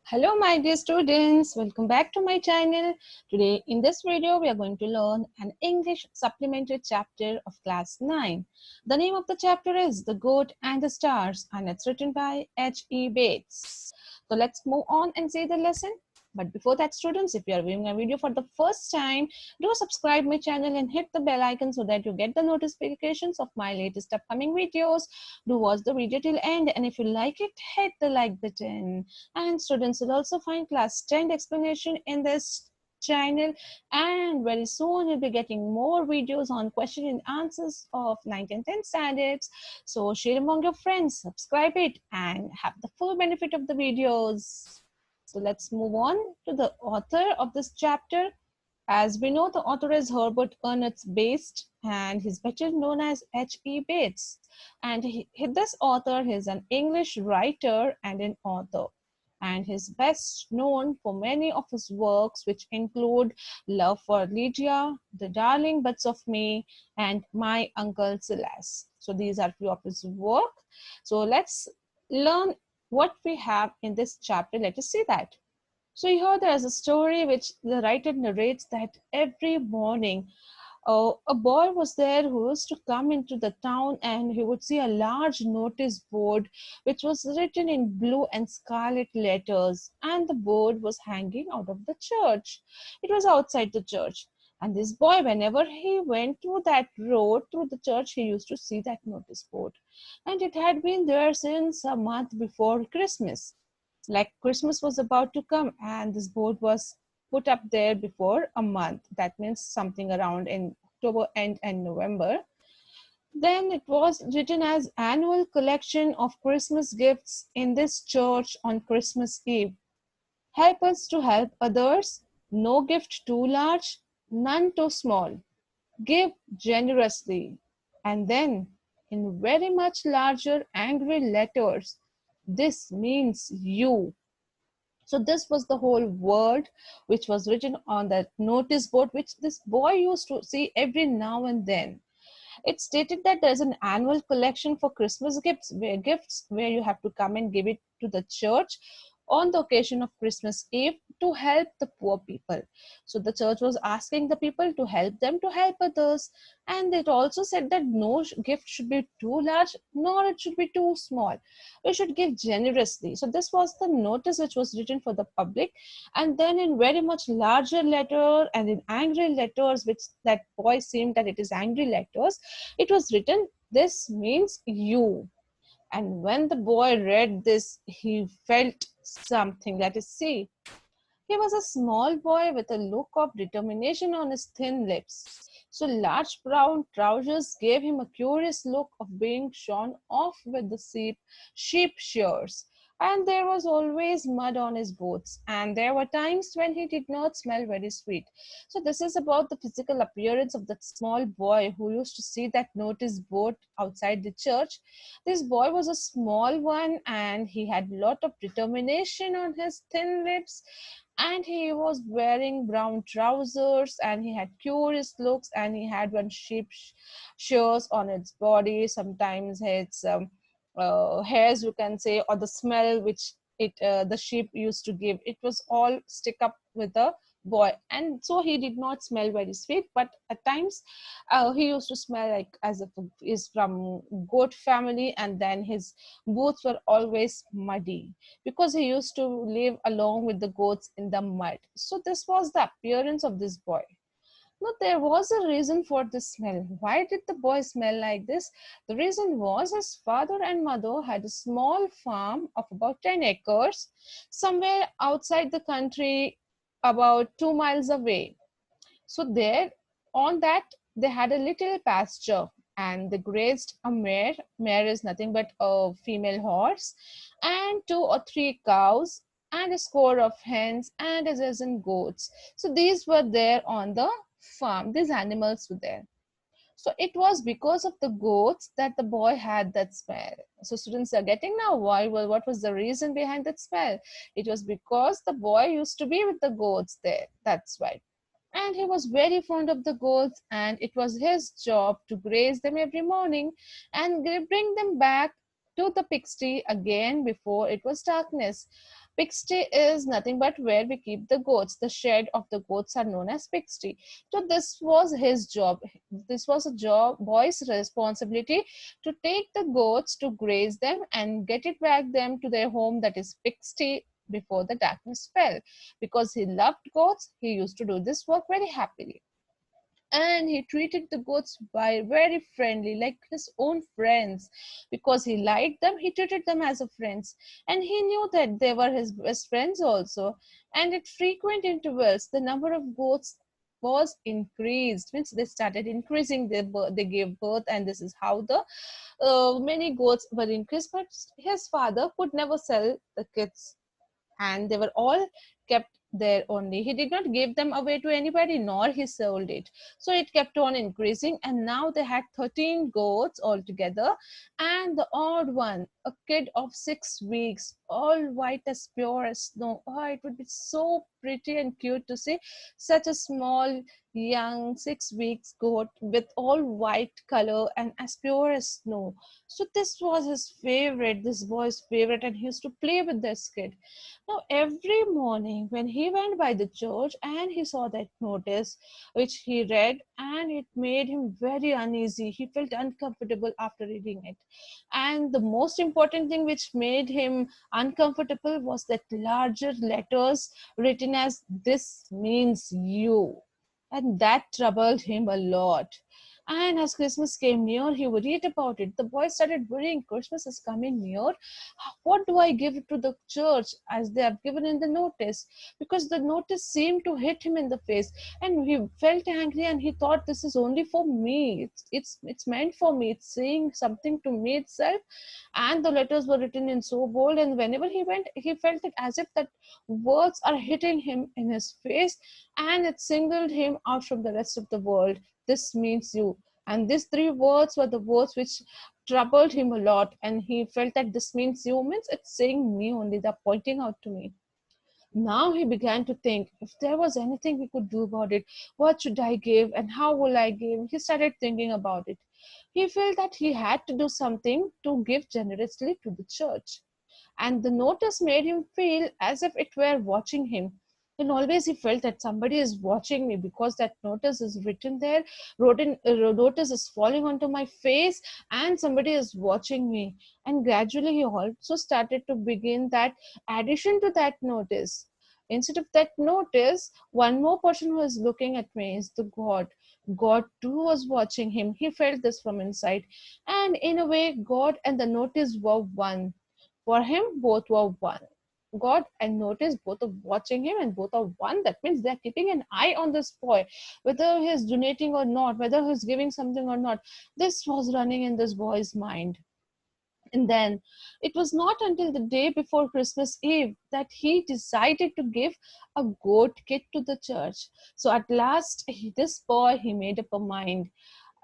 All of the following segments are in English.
Hello my dear students, welcome back to my channel. Today in this video we are going to learn an English supplementary chapter of class 9. The name of the chapter is The Goat and the Stars and it's written by H.E. Bates. So let's move on and see the lesson. But before that students, if you are viewing a video for the first time, do subscribe my channel and hit the bell icon so that you get the notifications of my latest upcoming videos. Do watch the video till end and if you like it, hit the like button. And students will also find class 10 explanation in this channel, and very soon you'll be getting more videos on question and answers of 9th and 10th standards. So share among your friends, subscribe it and have the full benefit of the videos. So let's move on to the author of this chapter. As we know, the author is Herbert Ernest Bates and he's better known as H.E. Bates. And this author is an English writer and an author. And he's best known for many of his works, which include Love for Lydia, The Darling Buds of May, and My Uncle Silas. So these are few of his work. So let's learn what we have in this chapter. Let us see that. So here there is a story which the writer narrates that every morning a boy was there who used to come into the town and he would see a large notice board which was written in blue and scarlet letters, and the board was hanging out of the church. It was outside the church. And this boy, whenever he went through that road through the church, he used to see that notice board. And it had been there since a month before Christmas. Like Christmas was about to come and this board was put up there before a month. That means something around in October end and November. Then it was written as annual collection of Christmas gifts in this church on Christmas Eve. Help us to help others. No gift too large, none too small. Give generously. And then in very much larger angry letters, this means you. So this was the whole word which was written on that notice board, which this boy used to see every now and then. It stated that there's an annual collection for Christmas gifts where you have to come and give it to the church on the occasion of Christmas Eve to help the poor people. So the church was asking the people to help them to help others. And it also said that no gift should be too large, nor it should be too small. We should give generously. So this was the notice which was written for the public. And then in very much larger letter and in angry letters, which that boy seemed that it is angry letters, it was written, this means you. And when the boy read this, he felt something. Let us see. He was a small boy with a look of determination on his thin lips. So large brown trousers gave him a curious look of being shorn off with the sheep shears. And there was always mud on his boots, and there were times when he did not smell very sweet. So this is about the physical appearance of that small boy who used to see that notice board outside the church. This boy was a small one and he had a lot of determination on his thin lips, and he was wearing brown trousers and he had curious looks, and he had one sheep shears on its body. Sometimes his hairs, you can say, or the smell which the sheep used to give, it was all stick up with the boy, and so he did not smell very sweet, but at times he used to smell like as if he's from goat family, and then his boots were always muddy because he used to live along with the goats in the mud. So this was the appearance of this boy. No, there was a reason for this smell. Why did the boy smell like this? The reason was his father and mother had a small farm of about 10 acres somewhere outside the country, about 2 miles away. So there on that they had a little pasture and they grazed a mare. Mare is nothing but a female horse, and 2 or 3 cows and a score of hens and a dozen goats. So these were there on the farm. These animals were there. So it was because of the goats that the boy had that smell. So students are getting now why? Well, what was the reason behind that smell? It was because the boy used to be with the goats there. That's why. And he was very fond of the goats, and it was his job to graze them every morning and bring them back to the pigsty again before it was darkness. Pigsty is nothing but where we keep the goats. The shed of the goats are known as pigsty. So this was his job. This was a job boy's responsibility to take the goats to graze them and get it back them to their home, that is pigsty, before the darkness fell. Because he loved goats, he used to do this work very happily, and he treated the goats by very friendly, like his own friends. Because he liked them, he treated them as a friends, and he knew that they were his best friends also. And at frequent intervals the number of goats was increased, means they started increasing their birth, they gave birth, and this is how the many goats were increased. But his father could never sell the kids, and they were all kept there only. He did not give them away to anybody, nor he sold it. So it kept on increasing, and now they had 13 goats altogether. And the odd one, a kid of 6 weeks, all white as pure as snow. Oh, it would be so pretty and cute to see such a small, young 6 weeks goat with all white color and as pure as snow. So this was his favorite, this boy's favorite, and he used to play with this kid. Now, every morning when he went by the church and he saw that notice, which he read, and it made him very uneasy. He felt uncomfortable after reading it. And the most important thing which made him uncomfortable was that larger letters written as "This means you." And that troubled him a lot. And as Christmas came near, he worried about it. The boy started worrying, Christmas is coming near. What do I give to the church as they have given in the notice? Because the notice seemed to hit him in the face, and he felt angry, and he thought, this is only for me. It's meant for me. It's saying something to me itself. And the letters were written in so bold, and whenever he went, he felt it as if that words are hitting him in his face, and it singled him out from the rest of the world. This means you. And these three words were the words which troubled him a lot, and he felt that this means you means it's saying me only, they're pointing out to me. Now he began to think, if there was anything we could do about it, what should I give and how will I give? He started thinking about it. He felt that he had to do something to give generously to the church, and the notice made him feel as if it were watching him. And always he felt that somebody is watching me, because that notice is written there, notice is falling onto my face, and somebody is watching me. And gradually he also started to begin that addition to that notice. Instead of that notice, one more person who is looking at me is the God. God too was watching him. He felt this from inside. And in a way, God and the notice were one. For him, both were one. God and notice both are watching him, and both are one. That means they're keeping an eye on this boy, whether he's donating or not, whether he's giving something or not. This was running in this boy's mind. And then it was not until the day before Christmas Eve that he decided to give a goat kit to the church. So at last, this boy, he made up a mind,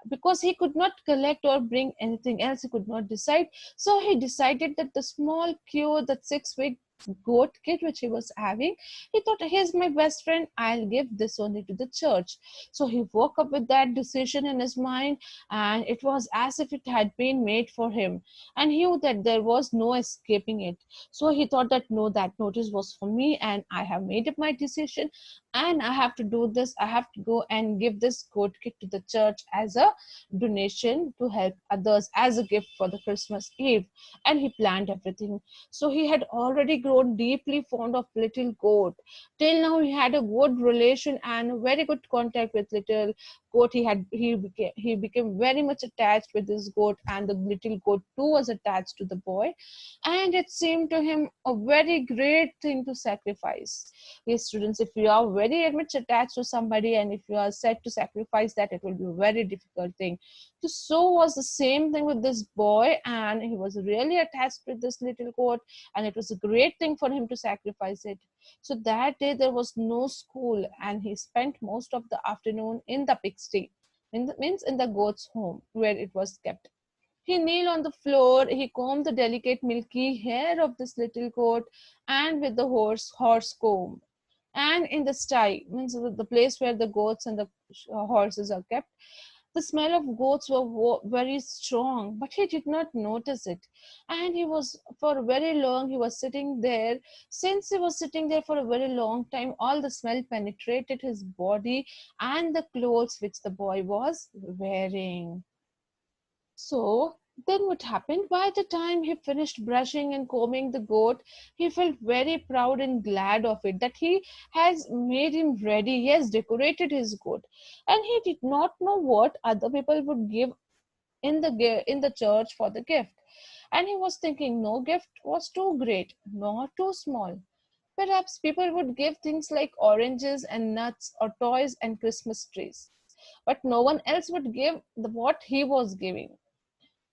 because he could not collect or bring anything else, he could not decide. So he decided that the small cure, that 6 week goat kit which he was having, he thought, here's my best friend, I'll give this only to the church. So he woke up with that decision in his mind, and it was as if it had been made for him, and he knew that there was no escaping it. So he thought that no, that notice was for me, and I have made up my decision, and I have to do this. I have to go and give this goat kit to the church as a donation to help others, as a gift for the Christmas Eve. And he planned everything. So he had already grown deeply fond of little goat. Till now he had a good relation and a very good contact with little goat. He became very much attached with this goat, and the little goat too was attached to the boy. And it seemed to him a very great thing to sacrifice. Yes, students, if you are very much attached to somebody, and if you are set to sacrifice that, it will be a very difficult thing. So was the same thing with this boy, and he was really attached with this little goat, and it was a great thing for him to sacrifice it. So that day there was no school, and he spent most of the afternoon in the pigsty, means in the goat's home where it was kept. He kneeled on the floor, he combed the delicate milky hair of this little goat, and with the horse comb. And in the sty, means the place where the goats and the horses are kept, The smell of goats were very strong, but he did not notice it. And he was, for very long, he was sitting there. Since he was sitting there for a very long time, all the smell penetrated his body and the clothes which the boy was wearing. So then what happened? By the time he finished brushing and combing the goat, he felt very proud and glad of it that he has made him ready. He has decorated his goat. And he did not know what other people would give in the church for the gift. And he was thinking no gift was too great, nor too small. Perhaps people would give things like oranges and nuts or toys and Christmas trees. But no one else would give what he was giving.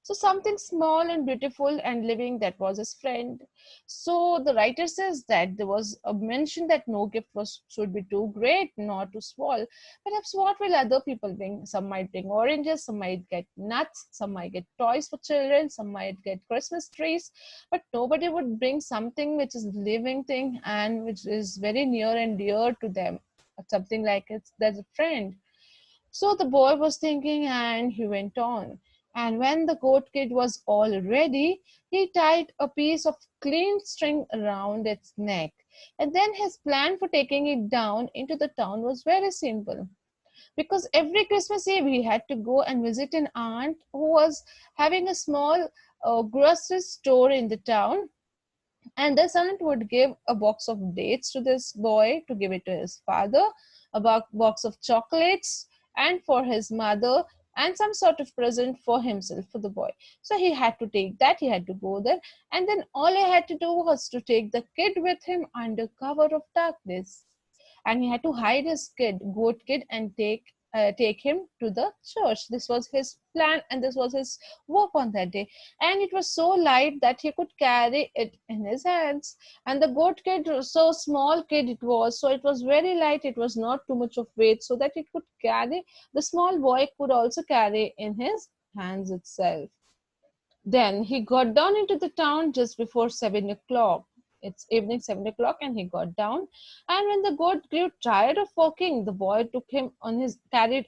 So something small and beautiful and living, that was his friend. So the writer says that there was a mention that no gift was should be too great nor too small. Perhaps what will other people bring? Some might bring oranges, some might get nuts, some might get toys for children, some might get Christmas trees, but nobody would bring something which is living thing and which is very near and dear to them. Something like it's there's a friend. So the boy was thinking, and he went on. And when the goat kid was all ready, he tied a piece of clean string around its neck. And then his plan for taking it down into the town was very simple. Because every Christmas Eve he had to go and visit an aunt who was having a small grocery store in the town, and this aunt would give a box of dates to this boy to give it to his father, a box of chocolates, and for his mother, and some sort of present for himself, for the boy. So he had to take that, he had to go there, and then all he had to do was to take the kid with him under cover of darkness, and he had to hide his goat kid, and take him to the church. This was his plan, and this was his work on that day. And it was so light that he could carry it in his hands. And the goat kid was so small kid it was, so it was very light. It was not too much of weight, so that it could carry. The small boy could also carry in his hands itself. Then he got down into the town just before 7 o'clock. It's evening 7 o'clock, and he got down. And when the goat grew tired of walking, the boy took him on his carried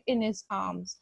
in his arms.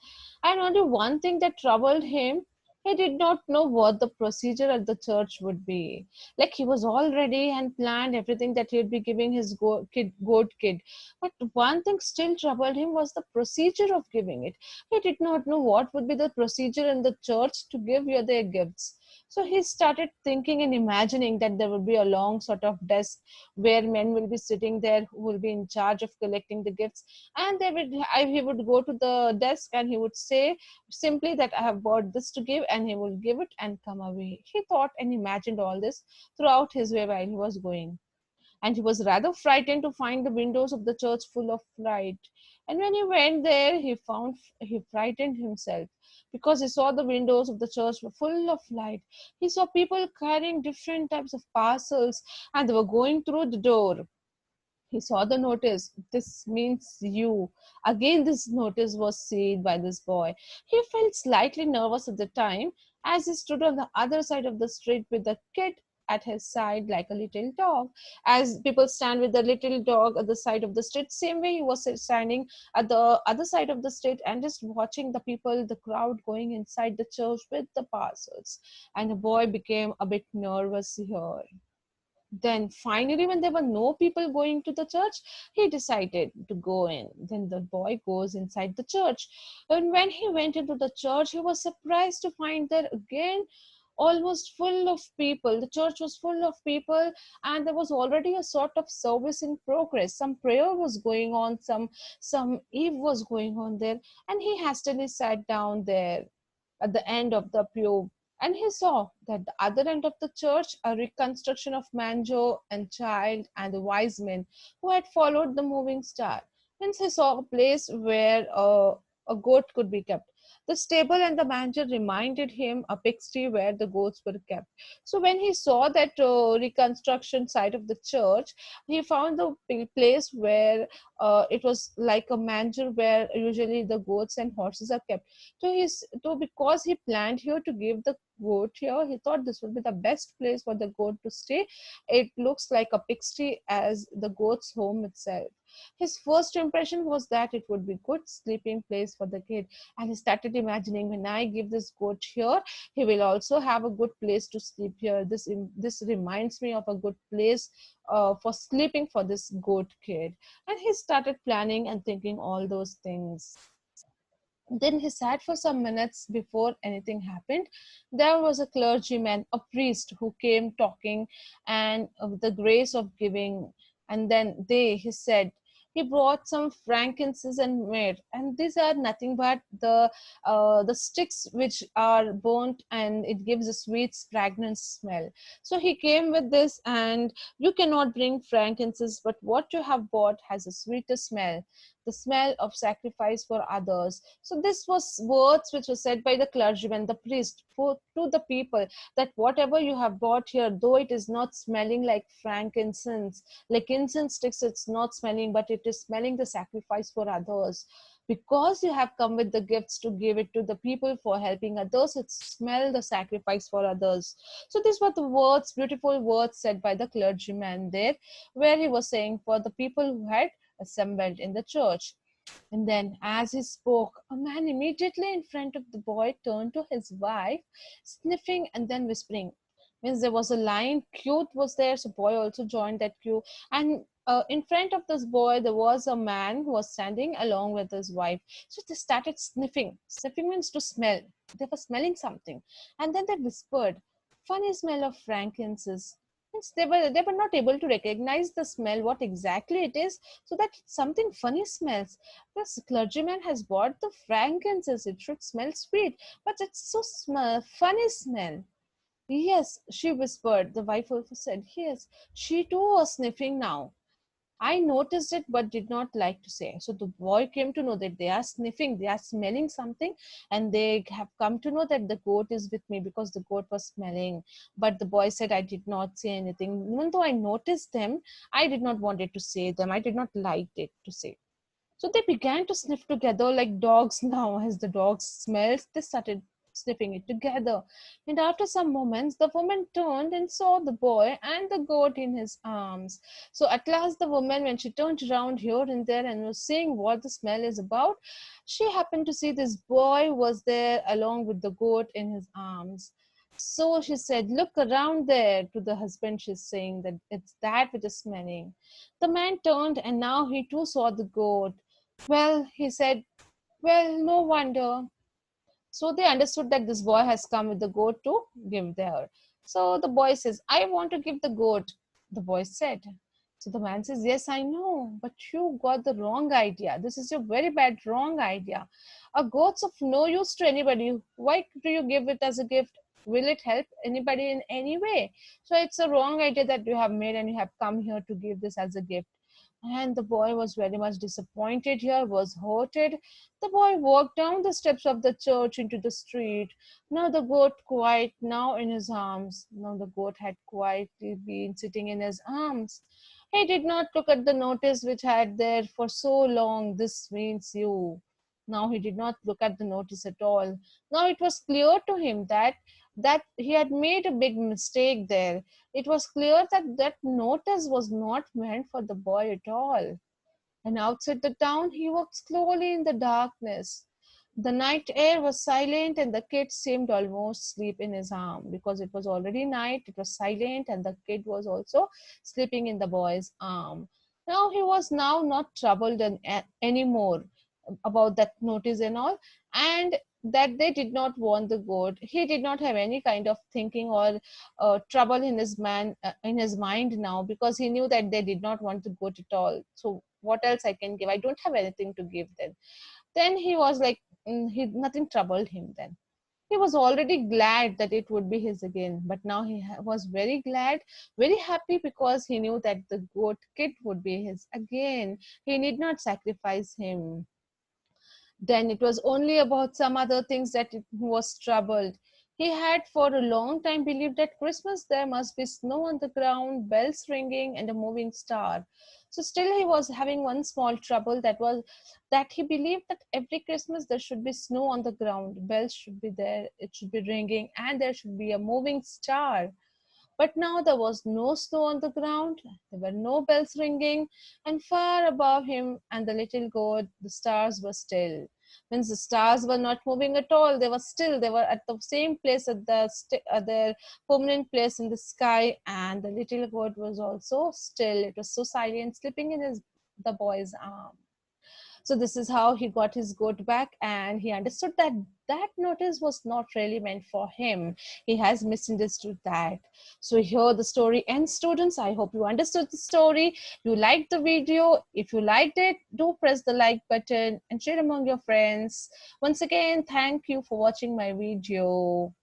And only one thing that troubled him, he did not know what the procedure at the church would be. Like he was all ready and planned everything that he'd be giving his goat kid. But one thing still troubled him was the procedure of giving it. He did not know what would be the procedure in the church to give you their gifts. So he started thinking and imagining that there would be a long sort of desk where men will be sitting there who will be in charge of collecting the gifts. And he would go to the desk and he would say simply that I have bought this to give, and he will give it and come away. He thought and imagined all this throughout his way while he was going, and he was rather frightened to find the windows of the church full of light. And when he went there, he frightened himself because he saw the windows of the church were full of light. He saw people carrying different types of parcels, and they were going through the door. He saw the notice. This means you. Again, this notice was seen by this boy. He felt slightly nervous at the time as he stood on the other side of the street with the kid at his side like a little dog. As people stand with the little dog at the side of the street, same way he was standing at the other side of the street and just watching the people, the crowd going inside the church with the parcels. And the boy became a bit nervous here. Then finally, when there were no people going to the church, he decided to go in. Then the boy goes inside the church. And when he went into the church, he was surprised to find there again almost full of people. The church was full of people, and there was already a sort of service in progress. Some prayer was going on, some eve was going on there, and he hastily sat down there at the end of the pew, and he saw that the other end of the church a reconstruction of manger and child and the wise men who had followed the moving star. Hence he saw a place where a goat could be kept. The stable and the manger reminded him a pigsty where the goats were kept. So when he saw that reconstruction site of the church, he found the place where it was like a manger where usually the goats and horses are kept. So because he planned here to give the goat here, he thought this would be the best place for the goat to stay. It looks like a pigsty as the goat's home itself. His first impression was that it would be good sleeping place for the kid, and he started imagining, when I give this goat here, he will also have a good place to sleep here. This reminds me of a good place for sleeping for this goat kid. And he started planning and thinking all those things. Then he sat for some minutes before anything happened. There was a clergyman, a priest, who came talking and of the grace of giving. And then he said, he brought some frankincense and myrrh, and these are nothing but the sticks which are burnt, and it gives a sweet fragrance smell. So he came with this, and you cannot bring frankincense, but what you have bought has a sweeter smell, the smell of sacrifice for others. So this was words which were said by the clergyman, the priest, to the people, that whatever you have bought here, though it is not smelling like frankincense, like incense sticks, it's not smelling, but it is smelling the sacrifice for others. Because you have come with the gifts to give it to the people for helping others, it smell the sacrifice for others. So these were the words, beautiful words said by the clergyman there, where he was saying for the people who had assembled in the church. And then, as he spoke, a man immediately in front of the boy turned to his wife, sniffing and then whispering. Means there was a line, queue was there, so boy also joined that queue. And in front of this boy, there was a man who was standing along with his wife. So they started sniffing. Sniffing means to smell. They were smelling something. And then they whispered, funny smell of frankincense. Means they were not able to recognize the smell, what exactly it is, so that something funny smells. This clergyman has bought the frankincense. It should smell sweet, but it's so funny smell. Yes, she whispered. The wife also said, yes, she too was sniffing now. I noticed it but did not like to say. So the boy came to know that they are sniffing, they are smelling something, and they have come to know that the goat is with me because the goat was smelling. But the boy said, I did not say anything. Even though I noticed them, I did not want it to say them. I did not like it to say. So they began to sniff together like dogs now. As the dogs smelled, they started sniffing it together. And after some moments, the woman turned and saw the boy and the goat in his arms. So at last, the woman, when she turned around here and there and was seeing what the smell is about, she happened to see this boy was there along with the goat in his arms. So she said, look around there, to the husband. She's saying that it's that which is smelling. The man turned and now he too saw the goat. Well, he said, well, no wonder. So they understood that this boy has come with the goat to give there. So the boy says, I want to give the goat, the boy said. So the man says, yes, I know, but you got the wrong idea. This is your very bad, wrong idea. A goat's of no use to anybody. Why do you give it as a gift? Will it help anybody in any way? So it's a wrong idea that you have made, and you have come here to give this as a gift. And the boy was very much disappointed here, was hurted. The boy walked down the steps of the church into the street. Now the goat quiet, now in his arms. Now the goat had quietly been sitting in his arms. He did not look at the notice which had there for so long, this means you. Now he did not look at the notice at all. Now it was clear to him that he had made a big mistake there. It was clear that that notice was not meant for the boy at all. And outside the town, he walked slowly in the darkness. The night air was silent, and the kid seemed almost asleep in his arm because it was already night. It was silent, and the kid was also sleeping in the boy's arm. Now he was now not troubled anymore about that notice and all, and that they did not want the goat. He did not have any kind of thinking or trouble in his mind now, because he knew that they did not want the goat at all. So what else I can give? I don't have anything to give them. Then he was like, nothing troubled him then. He was already glad that it would be his again, but now he was very glad, very happy, because he knew that the goat kid would be his again. He need not sacrifice him. Then it was only about some other things that it was troubled. He had for a long time believed that Christmas there must be snow on the ground, bells ringing, and a moving star. So still he was having one small trouble, that was that he believed that every Christmas there should be snow on the ground, bells should be there, it should be ringing, and there should be a moving star. But now there was no snow on the ground, there were no bells ringing, and far above him and the little goat, the stars were still. Means the stars were not moving at all. They were still. They were at the same place at their permanent place in the sky, and the little goat was also still. It was so silent, sleeping in the boy's arm. So this is how he got his goat back, and he understood that that notice was not really meant for him. He has misunderstood that. So here the story ends, students. I hope you understood the story. You liked the video. If you liked it, do press the like button and share among your friends. Once again, thank you for watching my video.